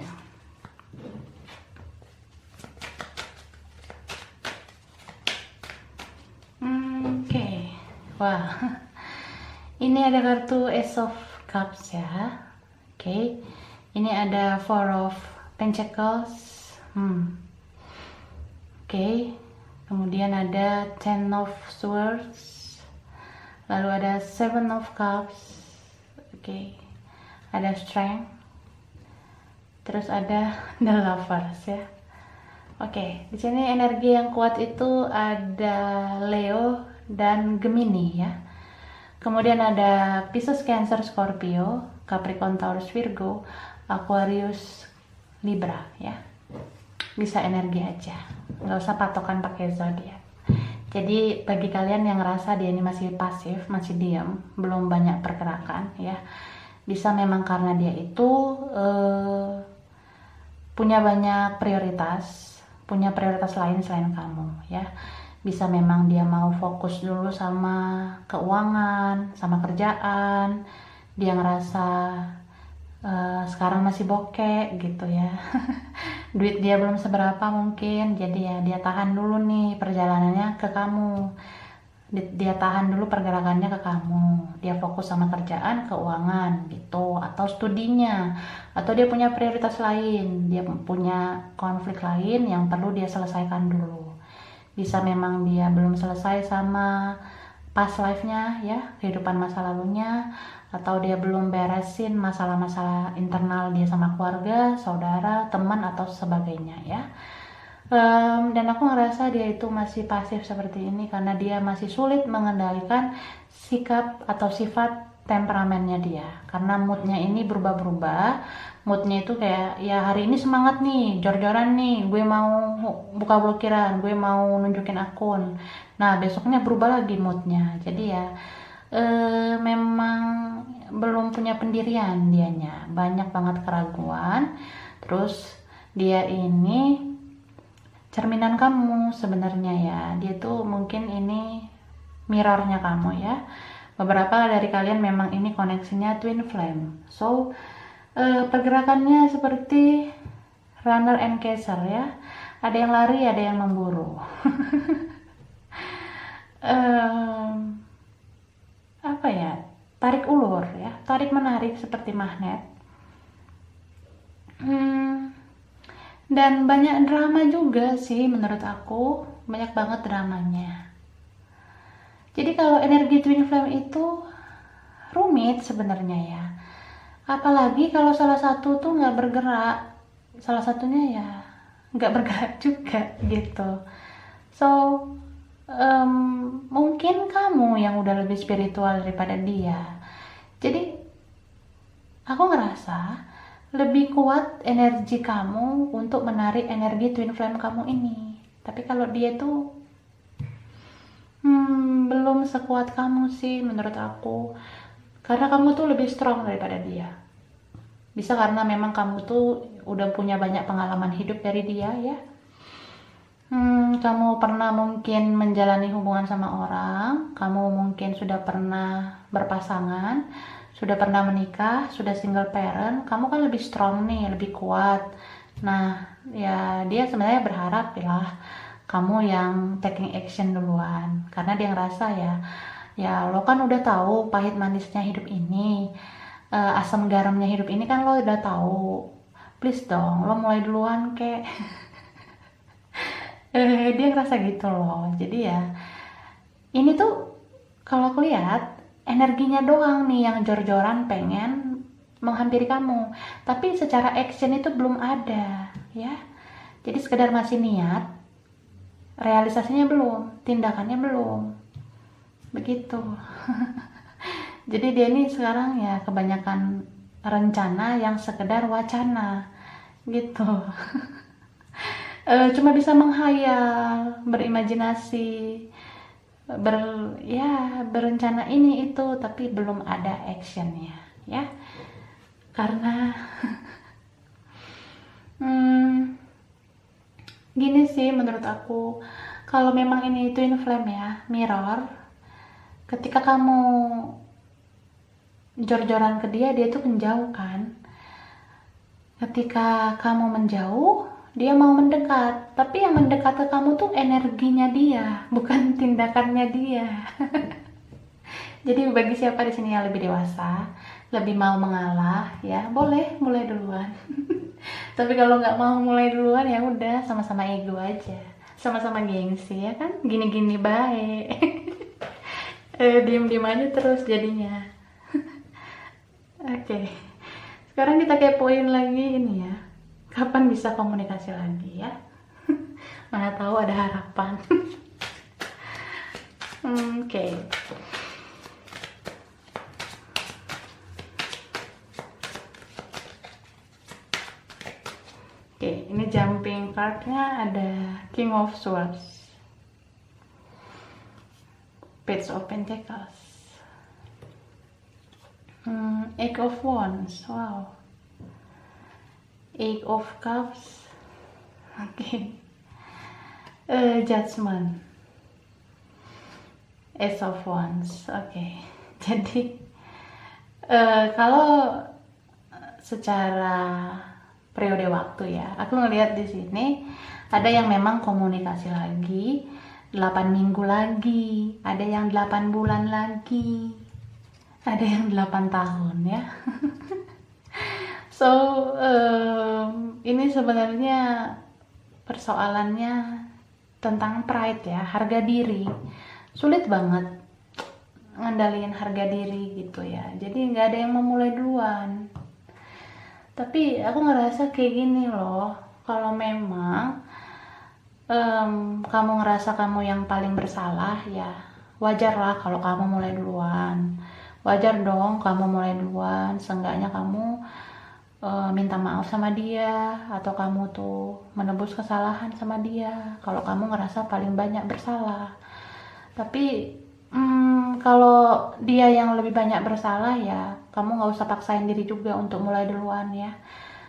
Oke. Wah. Ini ada kartu Ace of Cups ya. Oke. Ini ada Four of Pentacles. Oke. Kemudian ada Ten of Swords. Lalu ada Seven of Cups. Oke. Ada Strength. Terus ada The Lovers ya. Oke, di sini energi yang kuat itu ada Leo dan Gemini ya. Kemudian ada Pisces, Cancer, Scorpio, Capricorn, Taurus, Virgo, Aquarius, Libra ya. Bisa energi aja, nggak usah patokan pakai zodiak. Jadi bagi kalian yang ngerasa dia ini masih pasif, masih diam, belum banyak pergerakan ya, bisa memang karena dia itu punya banyak prioritas, punya prioritas lain selain kamu ya. Bisa memang dia mau fokus dulu sama keuangan, sama kerjaan. Dia ngerasa sekarang masih bokeh gitu ya. Duit dia belum seberapa mungkin, jadi ya dia tahan dulu nih perjalanannya ke kamu. Dia tahan dulu pergerakannya ke kamu. Dia fokus sama kerjaan, keuangan gitu, atau studinya, atau dia punya prioritas lain, dia punya konflik lain yang perlu dia selesaikan dulu. Bisa memang dia belum selesai sama past life-nya ya, kehidupan masa lalunya, atau dia belum beresin masalah-masalah internal dia sama keluarga, saudara, teman, atau sebagainya ya. Dan aku ngerasa dia itu masih pasif seperti ini karena dia masih sulit mengendalikan sikap atau sifat temperamennya dia, karena moodnya ini berubah-berubah. Moodnya itu kayak ya hari ini semangat nih, jor-joran nih, gue mau buka blokiran, gue mau nunjukin akun. Nah besoknya berubah lagi moodnya. Jadi ya memang belum punya pendirian dianya, banyak banget keraguan. Terus dia ini cerminan kamu sebenarnya ya, dia tuh mungkin ini mirrornya kamu ya. Beberapa dari kalian memang ini koneksinya twin flame, so pergerakannya seperti runner and chaser ya, ada yang lari ada yang memburu. Apa ya, tarik ulur ya, tarik menarik seperti magnet. Dan banyak drama juga sih menurut aku, banyak banget dramanya. Jadi kalau energi twin flame itu rumit sebenarnya ya, apalagi kalau salah satu tuh nggak bergerak, salah satunya ya nggak bergerak juga gitu. So mungkin kamu yang udah lebih spiritual daripada dia, jadi aku ngerasa lebih kuat energi kamu untuk menarik energi twin flame kamu ini. Tapi kalau dia tuh belum sekuat kamu sih menurut aku, karena kamu tuh lebih strong daripada dia. Bisa karena memang kamu tuh udah punya banyak pengalaman hidup dari dia ya. Kamu pernah mungkin menjalani hubungan sama orang, kamu mungkin sudah pernah berpasangan, sudah pernah menikah, sudah single parent, kamu kan lebih strong nih, lebih kuat. Nah, ya dia sebenarnya berharap lah kamu yang taking action duluan, karena dia ngerasa ya lo kan udah tahu pahit manisnya hidup ini, asam garamnya hidup ini kan lo udah tahu. Please dong, lo mulai duluan kek. Dia ngerasa gitu loh. Jadi ya ini tuh kalau aku lihat energinya doang nih yang jor-joran pengen menghampiri kamu, tapi secara action itu belum ada ya. Jadi sekedar masih niat, realisasinya belum, tindakannya belum begitu. Jadi dia ini sekarang ya kebanyakan rencana yang sekedar wacana gitu. Cuma bisa menghayal, berimajinasi, berencana ini itu, tapi belum ada actionnya ya. Karena gini sih menurut aku, kalau memang ini twin flame ya, mirror, ketika kamu jor-joran ke dia, dia tuh menjauh kan. Ketika kamu menjauh, dia mau mendekat, tapi yang mendekat ke kamu tuh energinya dia, bukan tindakannya dia. Jadi bagi siapa di sini yang lebih dewasa, lebih mau mengalah, ya boleh mulai duluan. Tapi kalau nggak mau mulai duluan ya udah, sama-sama ego aja, sama-sama gengsi ya kan, gini-gini baik. Diem-diem aja terus jadinya. Oke. Sekarang kita kepoin lagi ini ya. Kapan bisa komunikasi lagi ya? Mana tahu ada harapan. Oke. Oke, ini jumping cardnya ada King of Swords, Page of Pentacles, Eight of Wands, wow, Eight of Cups, oke. Judgment, Ace of Wands, oke. Jadi kalau secara periode waktu ya, aku ngelihat di sini ada yang memang komunikasi lagi 8 minggu lagi, ada yang 8 bulan lagi, ada yang 8 tahun ya. So ini sebenarnya persoalannya tentang pride ya, harga diri. Sulit banget ngendaliin harga diri gitu ya, jadi nggak ada yang memulai duluan. Tapi aku ngerasa kayak gini loh, kalau memang kamu ngerasa kamu yang paling bersalah ya wajar lah kalau kamu mulai duluan. Wajar dong kamu mulai duluan, seenggaknya kamu minta maaf sama dia, atau kamu tuh menebus kesalahan sama dia kalau kamu ngerasa paling banyak bersalah. Tapi kalau dia yang lebih banyak bersalah ya kamu nggak usah paksain diri juga untuk mulai duluan ya.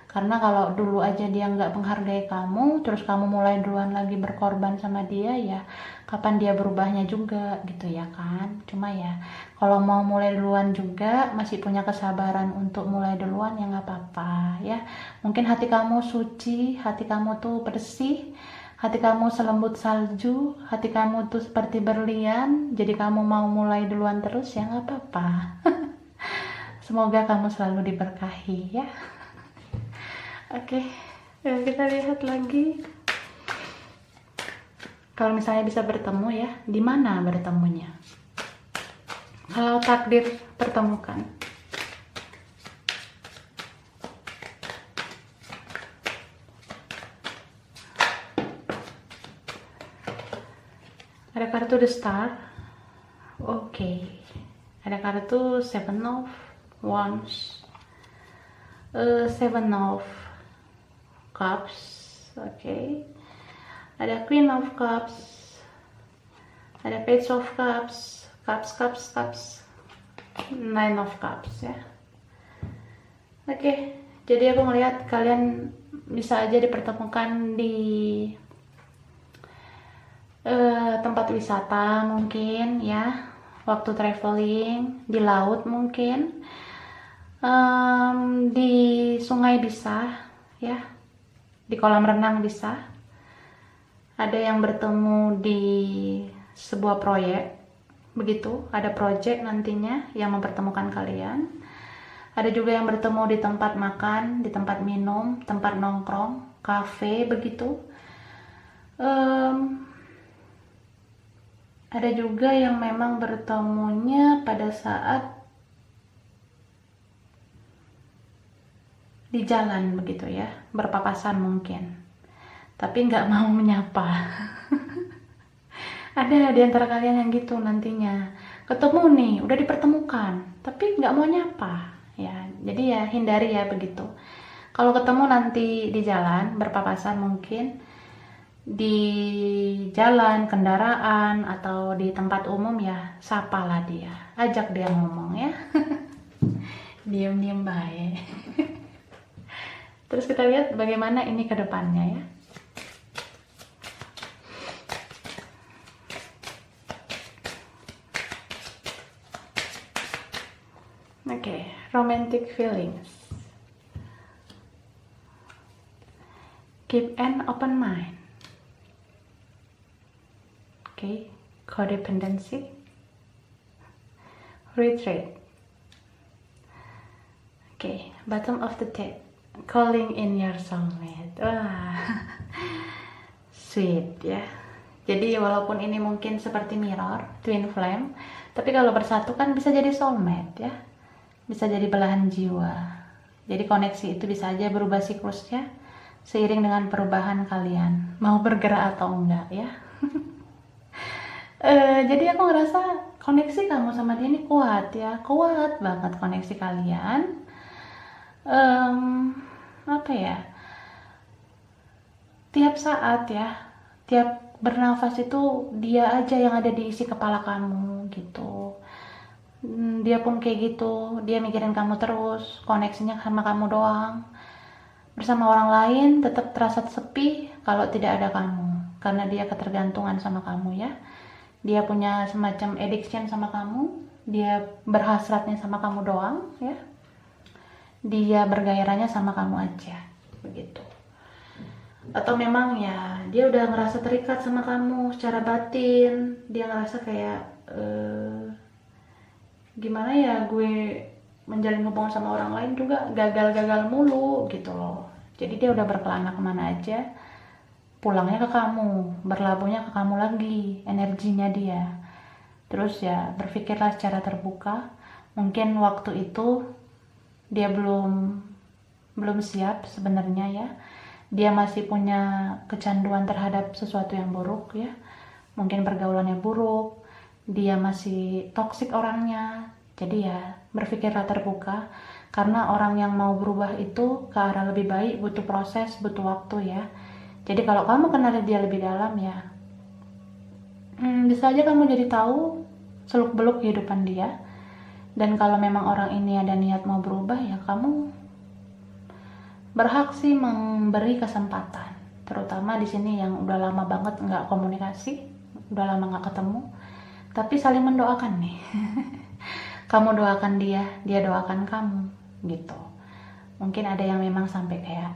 Karena kalau dulu aja dia nggak menghargai kamu, terus kamu mulai duluan lagi berkorban sama dia, ya kapan dia berubahnya juga gitu ya kan. Cuma ya kalau mau mulai duluan juga masih punya kesabaran untuk mulai duluan ya nggak apa-apa ya. Mungkin hati kamu suci, hati kamu tuh bersih, hati kamu selembut salju, hati kamu tuh seperti berlian, jadi kamu mau mulai duluan terus ya nggak apa-apa. Semoga kamu selalu diberkahi ya. Oke, kita lihat lagi. Kalau misalnya bisa bertemu ya, di mana bertemunya? Kalau takdir pertemukan. Ada kartu The Star. Oke. Ada kartu Seven of Wands. Seven of Cups. Oke. Ada Queen of Cups. Ada Page of Cups. Cups. Nine of Cups ya. Oke. Jadi aku ngelihat kalian bisa aja dipertemukan di tempat wisata mungkin ya, waktu traveling, di laut mungkin, di sungai bisa ya, di kolam renang bisa. Ada yang bertemu di sebuah proyek begitu, ada project nantinya yang mempertemukan kalian. Ada juga yang bertemu di tempat makan, di tempat minum, tempat nongkrong, kafe begitu. Ada juga yang memang bertemunya pada saat di jalan begitu ya, berpapasan mungkin, tapi nggak mau menyapa. Ada di antara kalian yang gitu nantinya, ketemu nih, udah dipertemukan, tapi nggak mau nyapa ya. Jadi ya hindari ya begitu. Kalau ketemu nanti di jalan, berpapasan mungkin, di jalan, kendaraan, atau di tempat umum ya, sapalah dia, ajak dia ngomong ya. Diam-diam baik. Terus kita lihat bagaimana ini ke depannya ya. Oke, romantic feelings. Keep an open mind. Okay, codependency, retreat. Okay, bottom of the deck, calling in your soulmate. Wah, sweet ya. Jadi walaupun ini mungkin seperti mirror, twin flame, tapi kalau bersatu kan bisa jadi soulmate ya, bisa jadi belahan jiwa. Jadi koneksi itu bisa aja berubah siklusnya seiring dengan perubahan kalian, mau bergerak atau enggak ya. Jadi aku ngerasa koneksi kamu sama dia ini kuat ya, kuat banget koneksi kalian. Apa ya, tiap saat ya, tiap bernafas itu dia aja yang ada di isi kepala kamu gitu. Dia pun kayak gitu, dia mikirin kamu terus, koneksinya sama kamu doang. Bersama orang lain tetap terasa sepi kalau tidak ada kamu, karena dia ketergantungan sama kamu ya. Dia punya semacam addiction sama kamu, dia berhasratnya sama kamu doang ya, dia bergairahnya sama kamu aja begitu. Atau memang ya dia udah ngerasa terikat sama kamu secara batin, dia ngerasa kayak gimana ya, gue menjalin hubungan sama orang lain juga gagal-gagal mulu gitu loh. Jadi dia udah berkelana kemana aja, pulangnya ke kamu, berlabuhnya ke kamu lagi energinya dia. Terus ya berpikirlah secara terbuka, mungkin waktu itu dia belum siap sebenarnya ya, dia masih punya kecanduan terhadap sesuatu yang buruk ya, mungkin pergaulannya buruk, dia masih toksik orangnya. Jadi ya berpikirlah terbuka, karena orang yang mau berubah itu ke arah lebih baik butuh proses, butuh waktu ya. Jadi kalau kamu kenal dia lebih dalam ya, bisa aja kamu jadi tahu seluk-beluk kehidupan dia. Dan kalau memang orang ini ada niat mau berubah, ya kamu berhak sih memberi kesempatan. Terutama di sini yang udah lama banget nggak komunikasi, udah lama nggak ketemu, tapi saling mendoakan nih. Kamu doakan dia, dia doakan kamu, gitu. Mungkin ada yang memang sampai kayak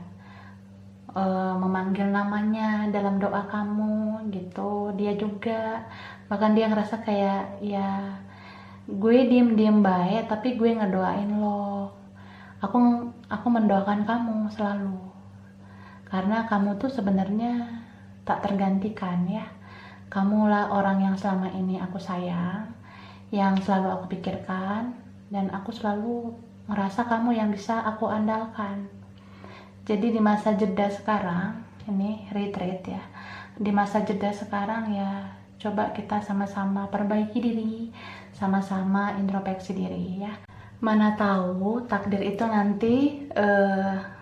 memanggil namanya dalam doa kamu, gitu. Dia juga, bahkan dia ngerasa kayak, ya gue diem-diem baik, tapi gue ngedoain lo. Aku mendoakan kamu selalu, karena kamu tuh sebenarnya tak tergantikan ya. Kamulah orang yang selama ini aku sayang, yang selalu aku pikirkan, dan aku selalu merasa kamu yang bisa aku andalkan. Jadi di masa jeda sekarang, ini retreat ya, di masa jeda sekarang ya coba kita sama-sama perbaiki diri, sama-sama introspeksi diri ya. Mana tahu takdir itu nanti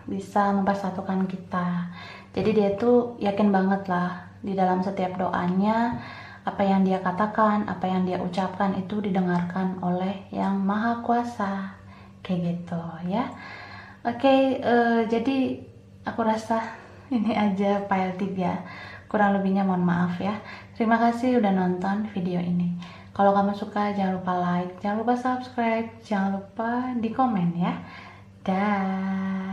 bisa mempersatukan kita. Jadi dia tuh yakin banget lah di dalam setiap doanya, apa yang dia katakan, apa yang dia ucapkan itu didengarkan oleh Yang Maha Kuasa, kayak gitu ya. Oke, jadi aku rasa ini aja file 3, kurang lebihnya mohon maaf ya. Terima kasih udah nonton video ini. Kalau kamu suka jangan lupa like, jangan lupa subscribe, jangan lupa di komen ya. Dah.